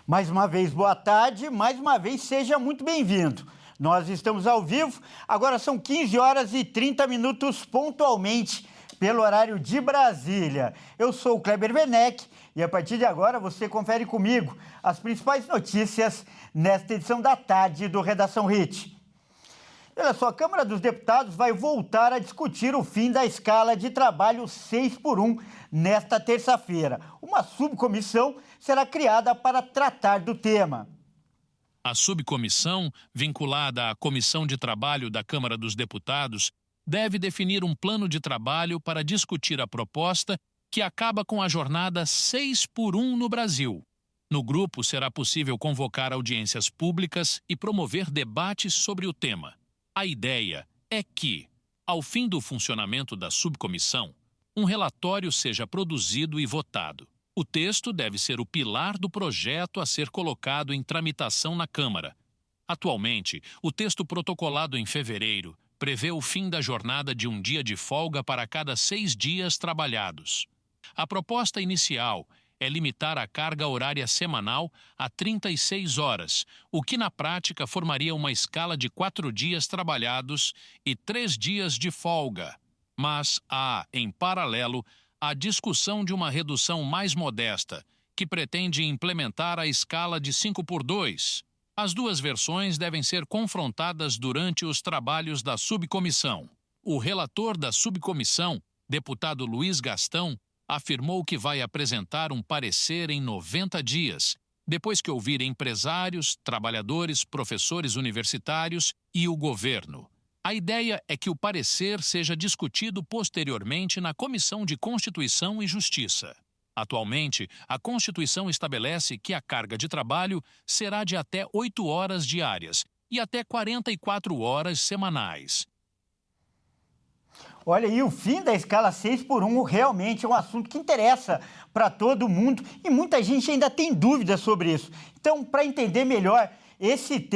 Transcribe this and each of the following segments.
Mais uma vez, boa tarde. Mais uma vez, seja muito bem-vindo. Nós estamos ao vivo, agora são 15 horas e 30 minutos pontualmente, pelo horário de Brasília. Eu sou o Kleber Werneck e a partir de agora você confere comigo as principais notícias nesta edição da tarde do Redação Hit. Olha só, a Câmara dos Deputados vai voltar a discutir o fim da escala de trabalho 6x1 nesta terça-feira. Uma subcomissão será criada para tratar do tema. A subcomissão, vinculada à Comissão de Trabalho da Câmara dos Deputados, deve definir um plano de trabalho para discutir a proposta que acaba com a jornada 6x1 no Brasil. No grupo, será possível convocar audiências públicas e promover debates sobre o tema. A ideia é que, ao fim do funcionamento da subcomissão, um relatório seja produzido e votado. O texto deve ser o pilar do projeto a ser colocado em tramitação na Câmara. Atualmente, o texto protocolado em fevereiro prevê o fim da jornada de um dia de folga para cada 6 dias trabalhados. A proposta inicial é limitar a carga horária semanal a 36 horas, o que na prática formaria uma escala de 4 dias trabalhados e 3 dias de folga. Mas há, em paralelo, a discussão de uma redução mais modesta, que pretende implementar a escala de 5x2. As duas versões devem ser confrontadas durante os trabalhos da subcomissão. O relator da subcomissão, deputado Luiz Gastão, afirmou que vai apresentar um parecer em 90 dias, depois que ouvir empresários, trabalhadores, professores universitários e o governo. A ideia é que o parecer seja discutido posteriormente na Comissão de Constituição e Justiça. Atualmente, a Constituição estabelece que a carga de trabalho será de até 8 horas diárias e até 44 horas semanais. Olha, e o fim da escala 6x1 realmente é um assunto que interessa para todo mundo e muita gente ainda tem dúvidas sobre isso. Então, para entender melhor esse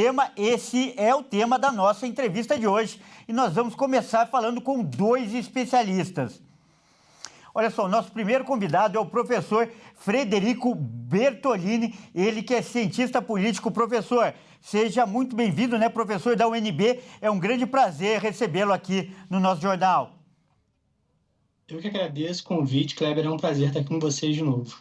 é o tema da nossa entrevista de hoje. E nós vamos começar falando com 2 especialistas. Olha só, o nosso primeiro convidado é o professor Frederico Bertolini, ele que é cientista político. Professor, seja muito bem-vindo, né, professor da UNB? É um grande prazer recebê-lo aqui no nosso jornal. Eu que agradeço o convite, Kleber, é um prazer estar aqui com vocês de novo.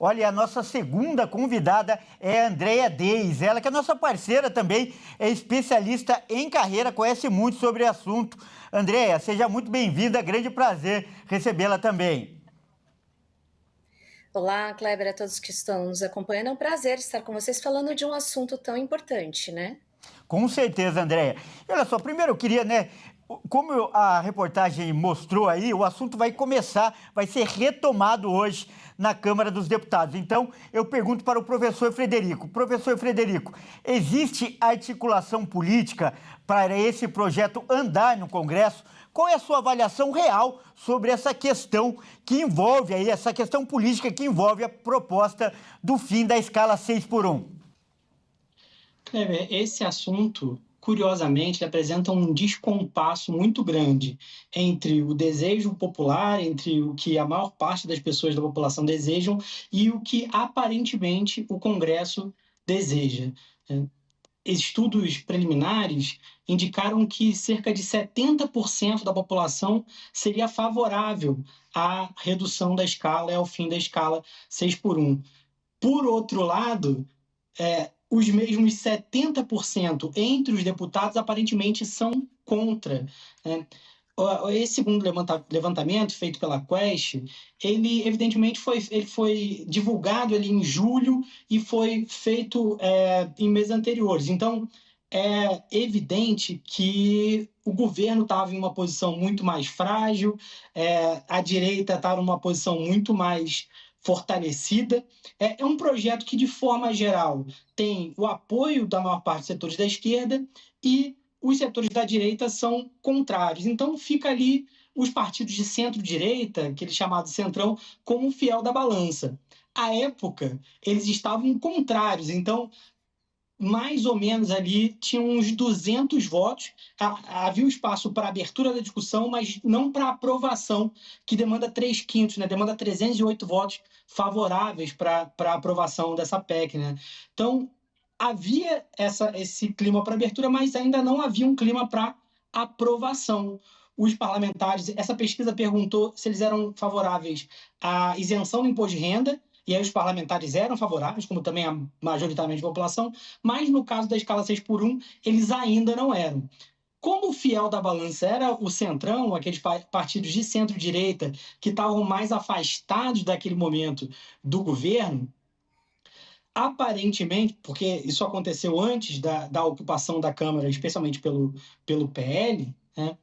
Olha, a nossa segunda convidada é a Andréia Deis, ela que é nossa parceira também, é especialista em carreira, conhece muito sobre o assunto. Andréia, seja muito bem-vinda, grande prazer recebê-la também. Olá, Kleber, a todos que estão nos acompanhando, é um prazer estar com vocês falando de um assunto tão importante, né? Com certeza, Andréia. E olha só, primeiro eu queria, como a reportagem mostrou aí, o assunto vai ser retomado hoje na Câmara dos Deputados. Então, eu pergunto para o professor Frederico. Professor Frederico, existe articulação política para esse projeto andar no Congresso? Qual é a sua avaliação real sobre essa questão que envolve aí, essa questão política que envolve a proposta do fim da escala 6x1? Kleber, esse assunto, curiosamente, apresenta um descompasso muito grande entre o desejo popular, entre o que a maior parte das pessoas da população desejam e o que, aparentemente, o Congresso deseja. Estudos preliminares indicaram que cerca de 70% da população seria favorável à redução da escala e ao fim da escala 6x1. Por outro lado, os mesmos 70% entre os deputados aparentemente são contra. Esse segundo levantamento feito pela Quest, ele evidentemente foi divulgado ali em julho e foi feito em meses anteriores. Então, é evidente que o governo estava em uma posição muito mais frágil, a direita estava numa posição muito mais fortalecida. É um projeto que, de forma geral, tem o apoio da maior parte dos setores da esquerda e os setores da direita são contrários. Então, fica ali os partidos de centro-direita, aquele chamado centrão, como o fiel da balança. À época, eles estavam contrários. Então, mais ou menos ali, tinha uns 200 votos, havia um espaço para abertura da discussão, mas não para aprovação, que demanda 3/5, né? Demanda 308 votos favoráveis para a aprovação dessa PEC, né? Então, havia esse clima para abertura, mas ainda não havia um clima para aprovação. Os parlamentares, essa pesquisa perguntou se eles eram favoráveis à isenção do imposto de renda, e aí os parlamentares eram favoráveis, como também majoritariamente a população, mas no caso da escala 6/1, eles ainda não eram. Como o fiel da balança era o Centrão, aqueles partidos de centro-direita que estavam mais afastados daquele momento do governo, aparentemente, porque isso aconteceu antes da ocupação da Câmara, especialmente pelo PL, né,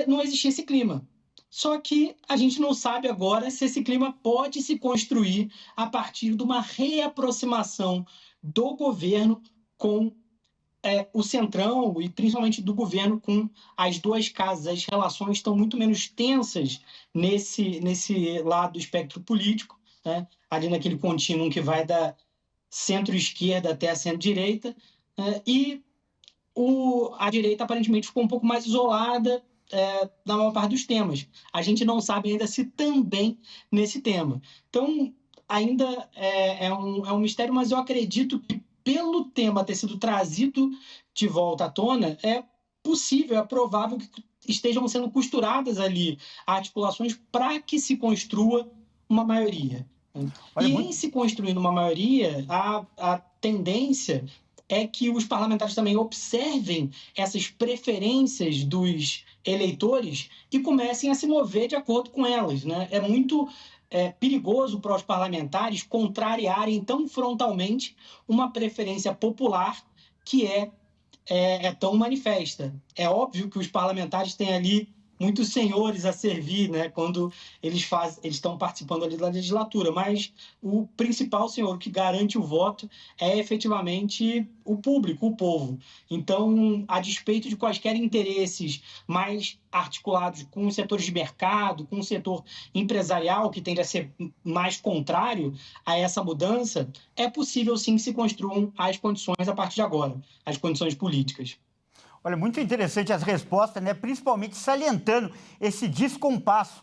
não existia esse clima. Só que a gente não sabe agora se esse clima pode se construir a partir de uma reaproximação do governo com o Centrão e principalmente do governo com as duas casas. As relações estão muito menos tensas nesse lado do espectro político, né? Ali naquele contínuo que vai da centro-esquerda até a centro-direita, e a direita aparentemente ficou um pouco mais isolada na maior parte dos temas. A gente não sabe ainda se também nesse tema. Então, ainda é um mistério, mas eu acredito que, pelo tema ter sido trazido de volta à tona, é possível, é provável que estejam sendo costuradas ali articulações para que se construa uma maioria. Olha, Em se construindo uma maioria, a tendência é que os parlamentares também observem essas preferências dos eleitores e comecem a se mover de acordo com elas, né? É muito perigoso para os parlamentares contrariarem tão frontalmente uma preferência popular que é tão manifesta. É óbvio que os parlamentares têm ali muitos senhores a servir, né, quando eles estão participando ali da legislatura, mas o principal senhor que garante o voto é efetivamente o público, o povo. Então, a despeito de quaisquer interesses mais articulados com os setores de mercado, com o setor empresarial, que tende a ser mais contrário a essa mudança, é possível sim que se construam as condições a partir de agora, as condições políticas. Olha, muito interessante as respostas, né? Principalmente salientando esse descompasso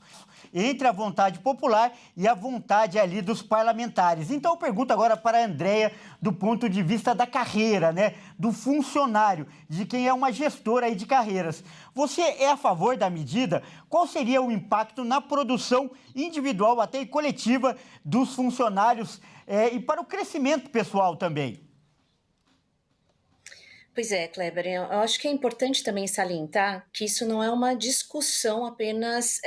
entre a vontade popular e a vontade ali dos parlamentares. Então eu pergunto agora para a Andréia, do ponto de vista da carreira, né? Do funcionário, de quem é uma gestora aí de carreiras. Você é a favor da medida? Qual seria o impacto na produção individual, até e coletiva, dos funcionários e para o crescimento pessoal também? Pois é, Kleber, eu acho que é importante também salientar que isso não é uma discussão apenas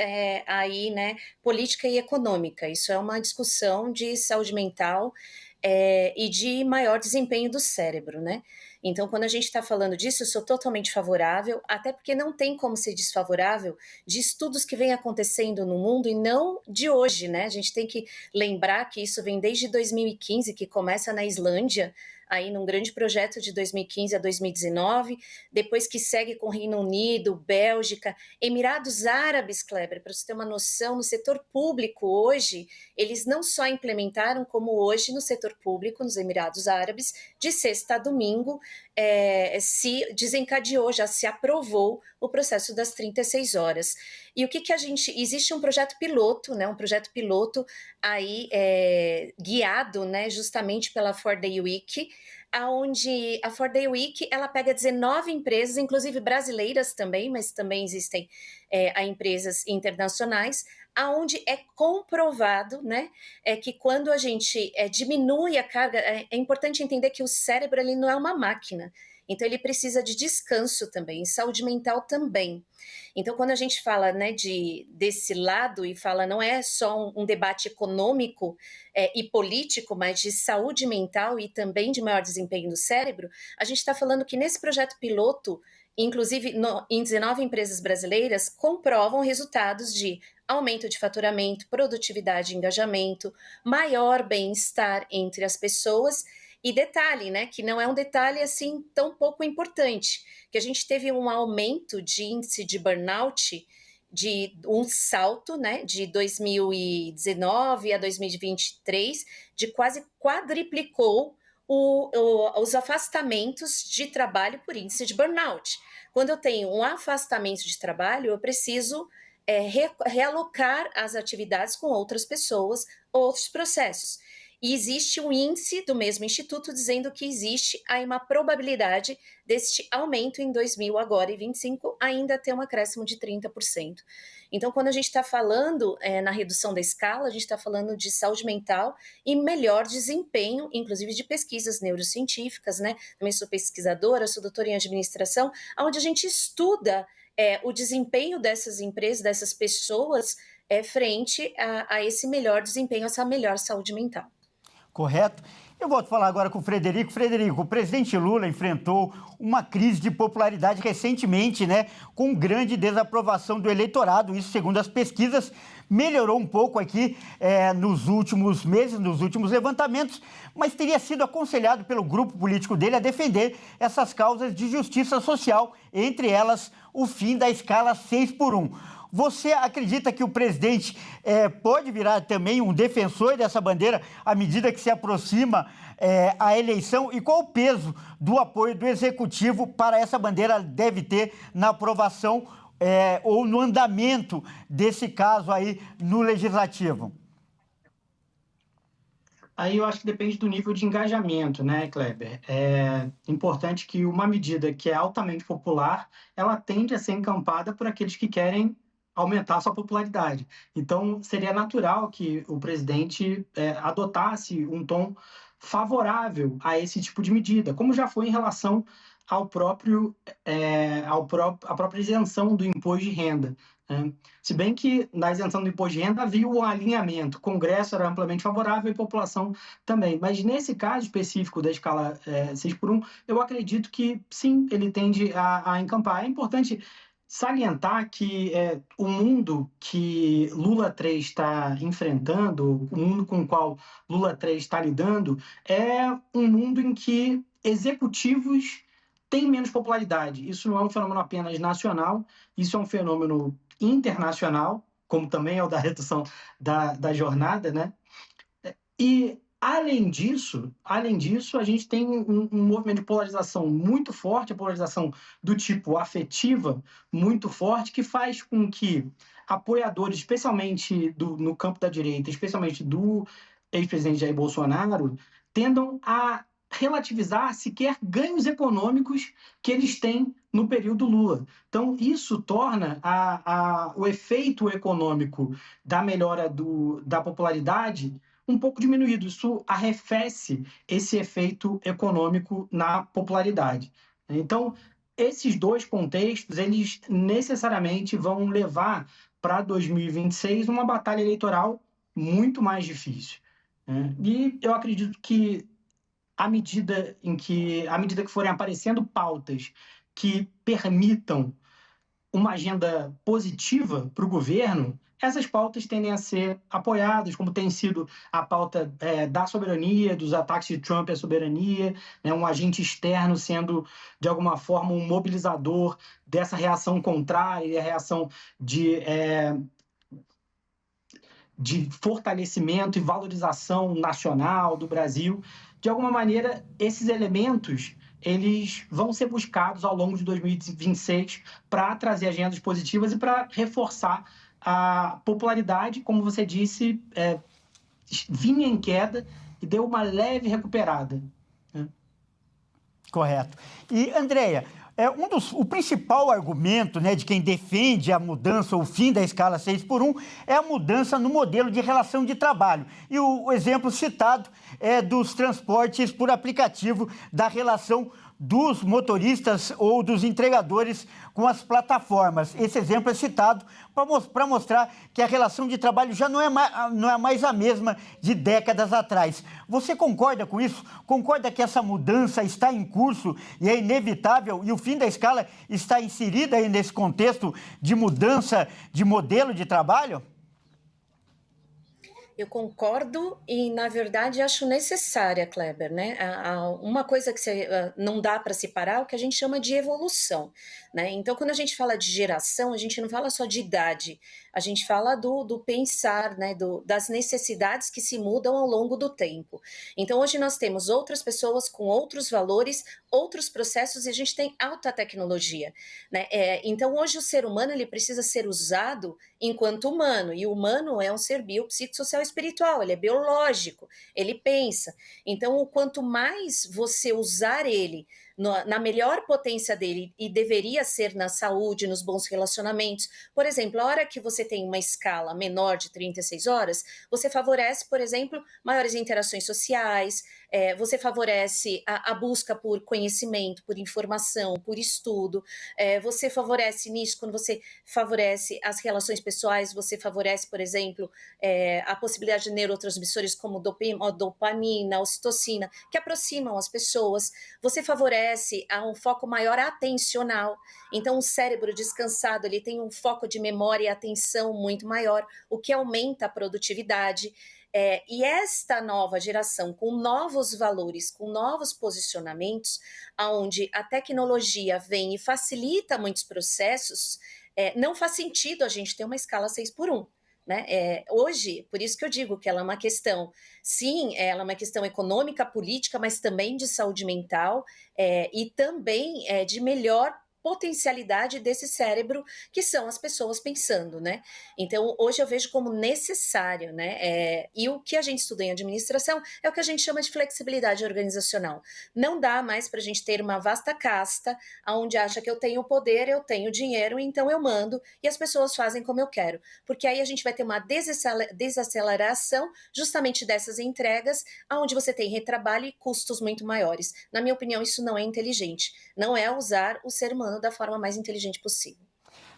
aí, né, política e econômica. Isso é uma discussão de saúde mental e de maior desempenho do cérebro, né? Então, quando a gente está falando disso, eu sou totalmente favorável, até porque não tem como ser desfavorável de estudos que vêm acontecendo no mundo e não de hoje, né? A gente tem que lembrar que isso vem desde 2015, que começa na Islândia, aí num grande projeto de 2015 a 2019, depois que segue com Reino Unido, Bélgica, Emirados Árabes, Kleber, para você ter uma noção, no setor público hoje, eles não só implementaram, como hoje no setor público, nos Emirados Árabes, de sexta a domingo, se desencadeou, já se aprovou o processo das 36 horas. E o que a gente... Existe um projeto piloto, né, um projeto piloto aí guiado, né, justamente pela 4-Day Week, onde a 4-Day Week ela pega 19 empresas, inclusive brasileiras também, mas também existem empresas internacionais, aonde é comprovado, né, que quando a gente diminui a carga, é importante entender que o cérebro ele não é uma máquina, então ele precisa de descanso também, saúde mental também. Então, quando a gente fala, né, desse lado e fala não é só um debate econômico e político, mas de saúde mental e também de maior desempenho do cérebro, a gente está falando que nesse projeto piloto, inclusive em 19 empresas brasileiras, comprovam resultados de aumento de faturamento, produtividade e engajamento, maior bem-estar entre as pessoas. E detalhe, né, que não é um detalhe assim tão pouco importante, que a gente teve um aumento de índice de burnout, de um salto, né, de 2019 a 2023, de quase quadriplicou os afastamentos de trabalho por índice de burnout. Quando eu tenho um afastamento de trabalho, eu preciso realocar as atividades com outras pessoas, outros processos. E existe um índice do mesmo instituto dizendo que existe aí uma probabilidade deste aumento em 2025 ainda ter um acréscimo de 30%. Então, quando a gente está falando na redução da escala, a gente está falando de saúde mental e melhor desempenho, inclusive de pesquisas neurocientíficas, né? Também sou pesquisadora, sou doutora em administração, onde a gente estuda o desempenho dessas empresas, dessas pessoas, frente a esse melhor desempenho, essa melhor saúde mental. Correto? Eu volto a falar agora com o Frederico. Frederico, o presidente Lula enfrentou uma crise de popularidade recentemente, né? Com grande desaprovação do eleitorado. Isso, segundo as pesquisas, melhorou um pouco aqui nos últimos meses, nos últimos levantamentos, mas teria sido aconselhado pelo grupo político dele a defender essas causas de justiça social, entre elas o fim da escala 6x1. Você acredita que o presidente pode virar também um defensor dessa bandeira à medida que se aproxima a eleição? E qual o peso do apoio do executivo para essa bandeira deve ter na aprovação ou no andamento desse caso aí no Legislativo? Aí eu acho que depende do nível de engajamento, né, Kleber? É importante que uma medida que é altamente popular, ela tende a ser encampada por aqueles que querem aumentar sua popularidade. Então, seria natural que o presidente adotasse um tom favorável a esse tipo de medida, como já foi em relação à própria isenção do imposto de renda. Né? Se bem que na isenção do imposto de renda havia um alinhamento, o Congresso era amplamente favorável e a população também. Mas nesse caso específico da escala 6x1, eu acredito que sim, ele tende a encampar. É importante salientar que o mundo que Lula 3 está enfrentando, o mundo com o qual Lula 3 está lidando, é um mundo em que executivos têm menos popularidade. Isso não é um fenômeno apenas nacional, isso é um fenômeno internacional, como também é o da redução da jornada, né? E além disso, a gente tem um movimento de polarização muito forte, a polarização do tipo afetiva muito forte, que faz com que apoiadores, especialmente no campo da direita, especialmente do ex-presidente Jair Bolsonaro, tendam a relativizar sequer ganhos econômicos que eles têm no período Lula. Então, isso torna o efeito econômico da melhora da popularidade um pouco diminuído. Isso arrefece esse efeito econômico na popularidade. Então, esses dois contextos, eles necessariamente vão levar para 2026 uma batalha eleitoral muito mais difícil. E eu acredito que à medida que forem aparecendo pautas que permitam uma agenda positiva para o governo, essas pautas tendem a ser apoiadas, como tem sido a pauta da soberania, dos ataques de Trump à soberania, né, um agente externo sendo, de alguma forma, um mobilizador dessa reação contrária e a reação de fortalecimento e valorização nacional do Brasil. De alguma maneira, esses elementos eles vão ser buscados ao longo de 2026 para trazer agendas positivas e para reforçar a popularidade, como você disse, vinha em queda e deu uma leve recuperada. Né? Correto. E, Andréia, o principal argumento, né, de quem defende a mudança, o fim da escala 6x1, é a mudança no modelo de relação de trabalho. E o exemplo citado é dos transportes por aplicativo, da relação dos motoristas ou dos entregadores com as plataformas. Esse exemplo é citado para mostrar que a relação de trabalho já não é mais a mesma de décadas atrás. Você concorda com isso? Concorda que essa mudança está em curso e é inevitável e o fim da escala está inserido aí nesse contexto de mudança de modelo de trabalho? Eu concordo e, na verdade, acho necessária, Kleber, né? Uma coisa que não dá para separar é o que a gente chama de evolução, né? Então, quando a gente fala de geração, a gente não fala só de idade, a gente fala do pensar, né? Das necessidades que se mudam ao longo do tempo. Então, hoje nós temos outras pessoas com outros valores, outros processos e a gente tem alta tecnologia, né? Então, hoje o ser humano ele precisa ser usado enquanto humano, e o humano é um ser biopsicossocial espiritual, ele é biológico, ele pensa. Então, quanto mais você usar ele na melhor potência dele, e deveria ser na saúde, nos bons relacionamentos, por exemplo, a hora que você tem uma escala menor de 36 horas, você favorece, por exemplo, maiores interações sociais, você favorece a busca por conhecimento, por informação, por estudo, você favorece nisso, quando você favorece as relações pessoais, você favorece, por exemplo, a possibilidade de neurotransmissores como dopamina, ocitocina, que aproximam as pessoas, você favorece a um foco maior atencional, então o cérebro descansado, ele tem um foco de memória e atenção muito maior, o que aumenta a produtividade. E esta nova geração, com novos valores, com novos posicionamentos, onde a tecnologia vem e facilita muitos processos, não faz sentido a gente ter uma escala 6:1. Né? Hoje, por isso que eu digo que ela é uma questão, sim, ela é uma questão econômica, política, mas também de saúde mental e também de melhor potencialidade desse cérebro, que são as pessoas pensando, né? Então, hoje eu vejo como necessário, né? E o que a gente estuda em administração é o que a gente chama de flexibilidade organizacional. Não dá mais para a gente ter uma vasta casta, onde acha que eu tenho poder, eu tenho dinheiro, então eu mando, e as pessoas fazem como eu quero. Porque aí a gente vai ter uma desaceleração justamente dessas entregas, onde você tem retrabalho e custos muito maiores. Na minha opinião, isso não é inteligente. Não é usar o ser humano da forma mais inteligente possível.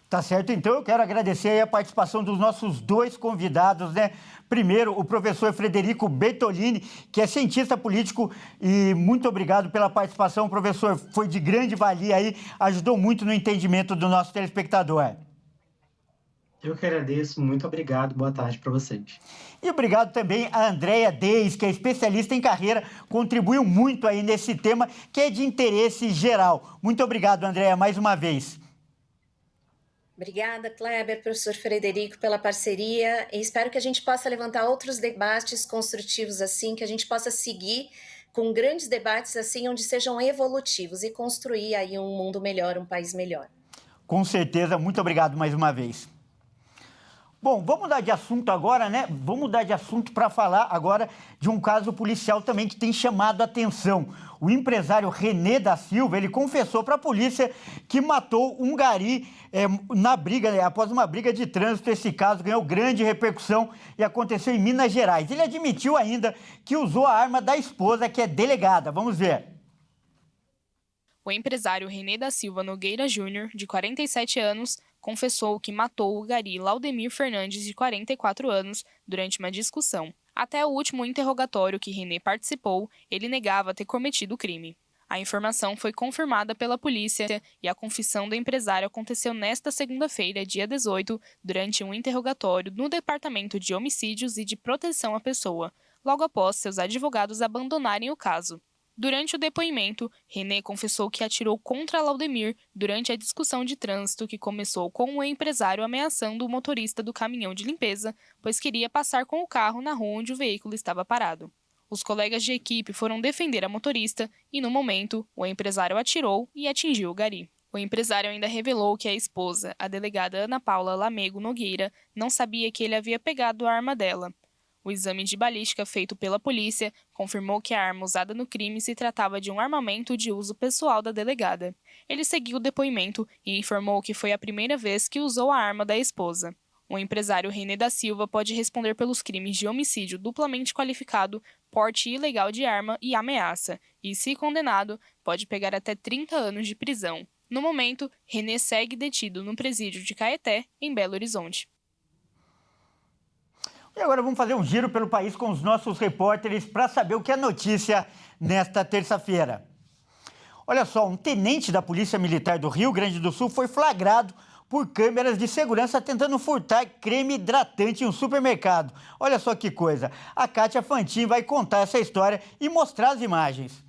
Tá certo, então eu quero agradecer aí a participação dos nossos dois convidados, né? Primeiro, o professor Frederico Bertolini, que é cientista político, e muito obrigado pela participação, professor, foi de grande valia aí, ajudou muito no entendimento do nosso telespectador. Eu que agradeço, muito obrigado, boa tarde para vocês. E obrigado também a Andréia Deis, que é especialista em carreira, contribuiu muito aí nesse tema que é de interesse geral. Muito obrigado, Andréia, mais uma vez. Obrigada, Kleber, professor Frederico, pela parceria, e espero que a gente possa levantar outros debates construtivos assim, que a gente possa seguir com grandes debates assim, onde sejam evolutivos e construir aí um mundo melhor, um país melhor. Com certeza, muito obrigado mais uma vez. Bom, vamos mudar de assunto agora, né? Vamos mudar de assunto para falar agora de um caso policial também que tem chamado a atenção. O empresário René da Silva, ele confessou para a polícia que matou um gari na briga, né? Após uma briga de trânsito. Esse caso ganhou grande repercussão e aconteceu em Minas Gerais. Ele admitiu ainda que usou a arma da esposa, que é delegada. Vamos ver. O empresário René da Silva Nogueira Júnior, de 47 anos, confessou que matou o gari Laudemir Fernandes, de 44 anos, durante uma discussão. Até o último interrogatório que René participou, ele negava ter cometido o crime. A informação foi confirmada pela polícia e a confissão do empresário aconteceu nesta segunda-feira, dia 18, durante um interrogatório no Departamento de Homicídios e de Proteção à Pessoa, logo após seus advogados abandonarem o caso. Durante o depoimento, René confessou que atirou contra Laudemir durante a discussão de trânsito que começou com o empresário ameaçando o motorista do caminhão de limpeza, pois queria passar com o carro na rua onde o veículo estava parado. Os colegas de equipe foram defender a motorista e, no momento, o empresário atirou e atingiu o gari. O empresário ainda revelou que a esposa, a delegada Ana Paula Lamego Nogueira, não sabia que ele havia pegado a arma dela. O exame de balística feito pela polícia confirmou que a arma usada no crime se tratava de um armamento de uso pessoal da delegada. Ele seguiu o depoimento e informou que foi a primeira vez que usou a arma da esposa. O empresário René da Silva pode responder pelos crimes de homicídio duplamente qualificado, porte ilegal de arma e ameaça, e, se condenado, pode pegar até 30 anos de prisão. No momento, René segue detido no presídio de Caeté, em Belo Horizonte. E agora vamos fazer um giro pelo país com os nossos repórteres para saber o que é notícia nesta terça-feira. Olha só, um tenente da Polícia Militar do Rio Grande do Sul foi flagrado por câmeras de segurança tentando furtar creme hidratante em um supermercado. Olha só que coisa. A Kátia Fantin vai contar essa história e mostrar as imagens.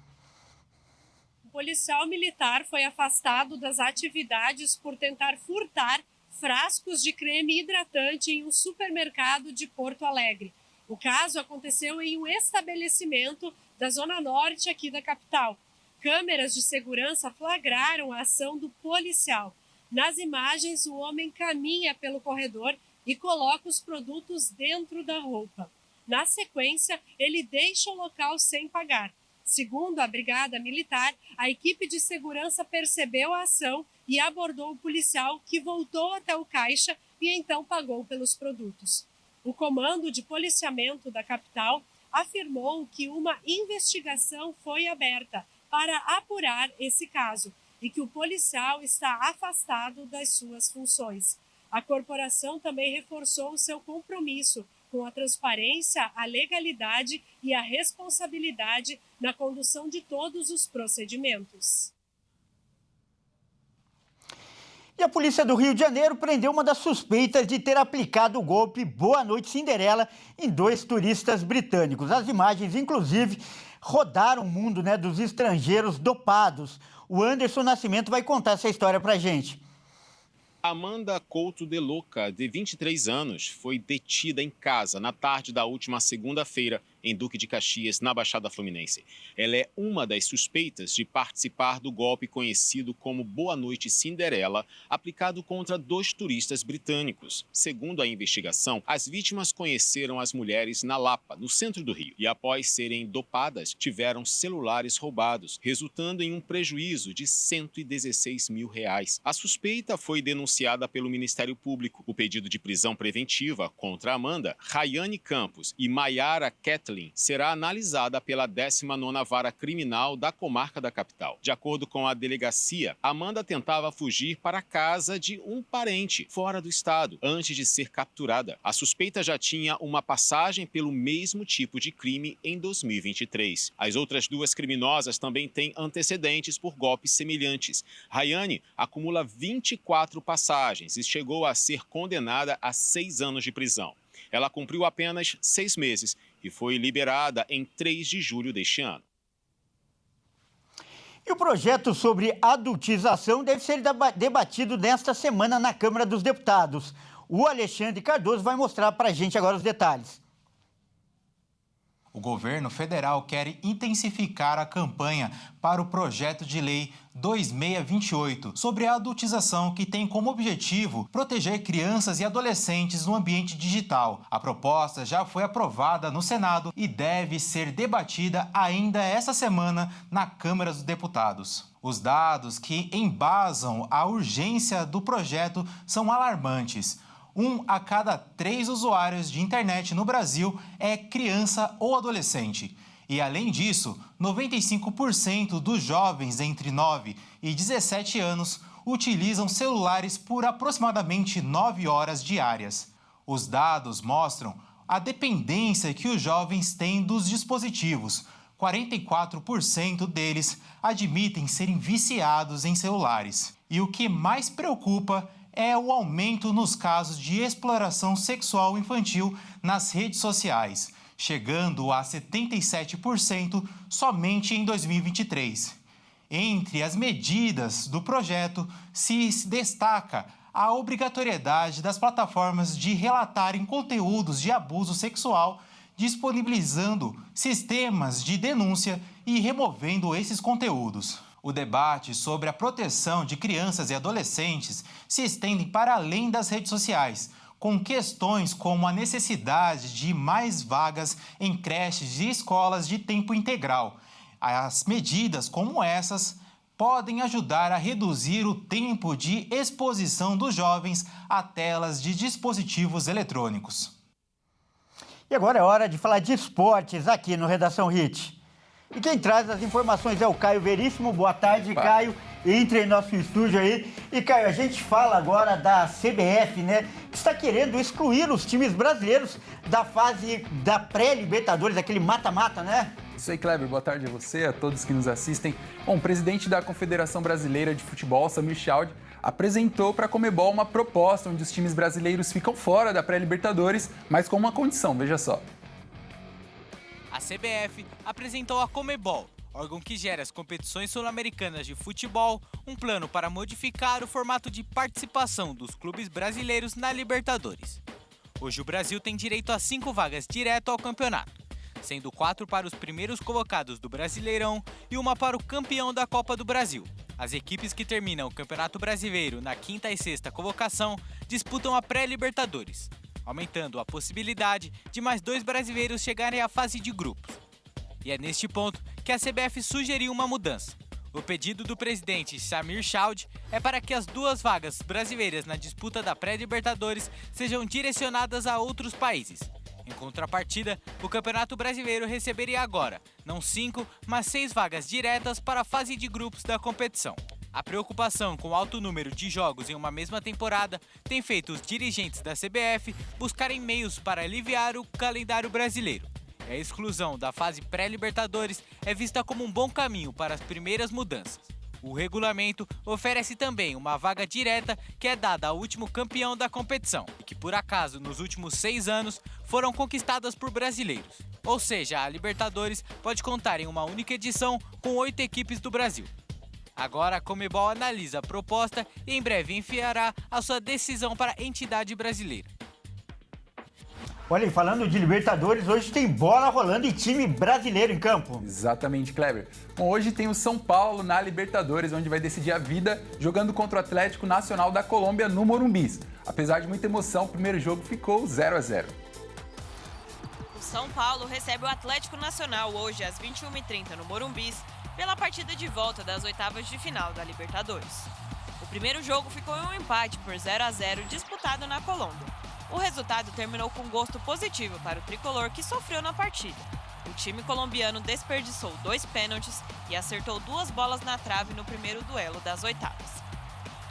O policial militar foi afastado das atividades por tentar furtar frascos de creme hidratante em um supermercado de Porto Alegre. O caso aconteceu em um estabelecimento da Zona Norte aqui da capital. Câmeras de segurança flagraram a ação do policial. Nas imagens, o homem caminha pelo corredor e coloca os produtos dentro da roupa. Na sequência, ele deixa o local sem pagar. Segundo a Brigada Militar, a equipe de segurança percebeu a ação e abordou o policial, que voltou até o caixa e então pagou pelos produtos. O Comando de Policiamento da capital afirmou que uma investigação foi aberta para apurar esse caso e que o policial está afastado das suas funções. A corporação também reforçou o seu compromisso com a transparência, a legalidade e a responsabilidade na condução de todos os procedimentos. E a polícia do Rio de Janeiro prendeu uma das suspeitas de ter aplicado o golpe Boa Noite Cinderela em 2 turistas britânicos. As imagens, inclusive, rodaram o mundo, né, dos estrangeiros dopados. O Anderson Nascimento vai contar essa história pra gente. Amanda Couto de Luca, de 23 anos, foi detida em casa na tarde da última segunda-feira em Duque de Caxias, na Baixada Fluminense. Ela é uma das suspeitas de participar do golpe conhecido como Boa Noite Cinderela, aplicado contra 2 turistas britânicos. Segundo a investigação, as vítimas conheceram as mulheres na Lapa, no centro do Rio, e após serem dopadas, tiveram celulares roubados, resultando em um prejuízo de R$116 mil. A suspeita foi denunciada pelo Ministério Público. O pedido de prisão preventiva contra Amanda, Rayane Campos e Maiara Kathleen será analisada pela 19ª Vara Criminal da Comarca da Capital. De acordo com a delegacia, Amanda tentava fugir para a casa de um parente fora do estado antes de ser capturada. A suspeita já tinha uma passagem pelo mesmo tipo de crime em 2023. As outras 2 criminosas também têm antecedentes por golpes semelhantes. Rayane acumula 24 passagens e chegou a ser condenada a 6 anos de prisão. Ela cumpriu apenas 6 meses e foi liberada em 3 de julho deste ano. E o projeto sobre adultização deve ser debatido nesta semana na Câmara dos Deputados. O Alexandre Cardoso vai mostrar para a gente agora os detalhes. O governo federal quer intensificar a campanha para o projeto de lei 2628 sobre a adultização, que tem como objetivo proteger crianças e adolescentes no ambiente digital. A proposta já foi aprovada no Senado e deve ser debatida ainda essa semana na Câmara dos Deputados. Os dados que embasam a urgência do projeto são alarmantes. 1 a cada 3 usuários de internet no Brasil é criança ou adolescente. E, além disso, 95% dos jovens entre 9 e 17 anos utilizam celulares por aproximadamente 9 horas diárias. Os dados mostram a dependência que os jovens têm dos dispositivos. 44% deles admitem serem viciados em celulares. E o que mais preocupa é o aumento nos casos de exploração sexual infantil nas redes sociais, chegando a 77% somente em 2023. Entre as medidas do projeto se destaca a obrigatoriedade das plataformas de relatarem conteúdos de abuso sexual, disponibilizando sistemas de denúncia e removendo esses conteúdos. O debate sobre a proteção de crianças e adolescentes se estende para além das redes sociais, com questões como a necessidade de mais vagas em creches e escolas de tempo integral. As medidas como essas podem ajudar a reduzir o tempo de exposição dos jovens a telas de dispositivos eletrônicos. E agora é hora de falar de esportes aqui no Redação Hit. E quem traz as informações é o Caio Veríssimo. Boa tarde, Caio. Entre em nosso estúdio aí. E, Caio, a gente fala agora da CBF, né? Que está querendo excluir os times brasileiros da fase da pré-Libertadores, aquele mata-mata, né? Isso aí, Kleber. Boa tarde a você, a todos que nos assistem. Bom, o presidente da Confederação Brasileira de Futebol, Samir Chaude, apresentou para a Conmebol uma proposta onde os times brasileiros ficam fora da pré-Libertadores, mas com uma condição, veja só. A CBF apresentou à Conmebol, órgão que gera as competições sul-americanas de futebol, um plano para modificar o formato de participação dos clubes brasileiros na Libertadores. Hoje o Brasil tem direito a 5 vagas direto ao campeonato, sendo 4 para os primeiros colocados do Brasileirão e 1 para o campeão da Copa do Brasil. As equipes que terminam o Campeonato Brasileiro na 5ª e 6ª colocação disputam a pré-Libertadores, aumentando a possibilidade de mais 2 brasileiros chegarem à fase de grupos. E é neste ponto que a CBF sugeriu uma mudança. O pedido do presidente Samir Chaud é para que as 2 vagas brasileiras na disputa da pré-Libertadores sejam direcionadas a outros países. Em contrapartida, o Campeonato Brasileiro receberia agora, não 5, mas 6 vagas diretas para a fase de grupos da competição. A preocupação com o alto número de jogos em uma mesma temporada tem feito os dirigentes da CBF buscarem meios para aliviar o calendário brasileiro. E a exclusão da fase pré-Libertadores é vista como um bom caminho para as primeiras mudanças. O regulamento oferece também uma vaga direta que é dada ao último campeão da competição e que, por acaso, nos últimos 6 anos foram conquistadas por brasileiros. Ou seja, a Libertadores pode contar em uma única edição com 8 equipes do Brasil. Agora a Conmebol analisa a proposta e em breve enviará a sua decisão para a entidade brasileira. Olha, e falando de Libertadores, hoje tem bola rolando e time brasileiro em campo. Exatamente, Kleber. Bom, hoje tem o São Paulo na Libertadores, onde vai decidir a vida jogando contra o Atlético Nacional da Colômbia no Morumbi. Apesar de muita emoção, o primeiro jogo ficou 0-0. O São Paulo recebe o Atlético Nacional hoje às 21h30 no Morumbi, pela partida de volta das oitavas de final da Libertadores. O primeiro jogo ficou em um empate por 0-0 disputado na Colômbia. O resultado terminou com gosto positivo para o tricolor que sofreu na partida. O time colombiano desperdiçou 2 pênaltis e acertou 2 bolas na trave no primeiro duelo das oitavas.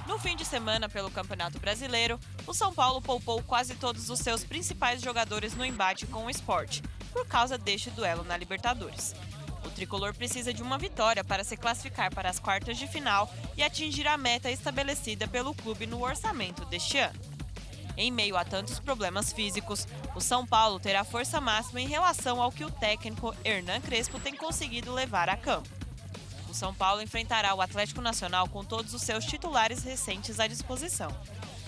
No fim de semana, pelo Campeonato Brasileiro, o São Paulo poupou quase todos os seus principais jogadores no embate com o Sport, por causa deste duelo na Libertadores. O tricolor precisa de uma vitória para se classificar para as quartas de final e atingir a meta estabelecida pelo clube no orçamento deste ano. Em meio a tantos problemas físicos, o São Paulo terá força máxima em relação ao que o técnico Hernan Crespo tem conseguido levar a campo. O São Paulo enfrentará o Atlético Nacional com todos os seus titulares recentes à disposição.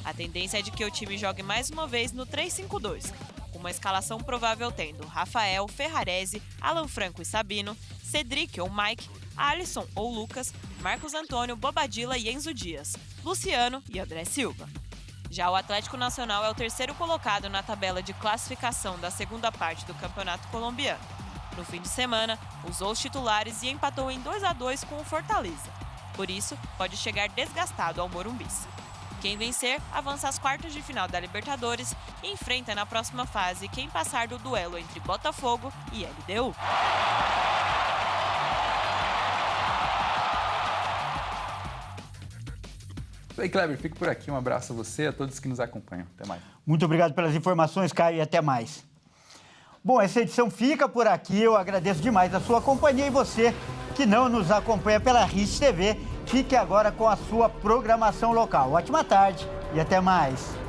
A tendência é de que o time jogue mais uma vez no 3-5-2, com uma escalação provável tendo Rafael, Ferrarese, Alan Franco e Sabino, Cedric ou Mike, Alisson ou Lucas, Marcos Antônio, Bobadilla e Enzo Dias, Luciano e André Silva. Já o Atlético Nacional é o terceiro colocado na tabela de classificação da segunda parte do Campeonato Colombiano. No fim de semana, usou os titulares e empatou em 2-2 com o Fortaleza. Por isso, pode chegar desgastado ao Morumbi. Quem vencer, avança às quartas de final da Libertadores e enfrenta na próxima fase quem passar do duelo entre Botafogo e LDU. E aí, Kleber, fico por aqui. Um abraço a você e a todos que nos acompanham. Até mais. Muito obrigado pelas informações, Caio, e até mais. Bom, essa edição fica por aqui. Eu agradeço demais a sua companhia e você que não nos acompanha pela RIS TV, fique agora com a sua programação local. Ótima tarde e até mais.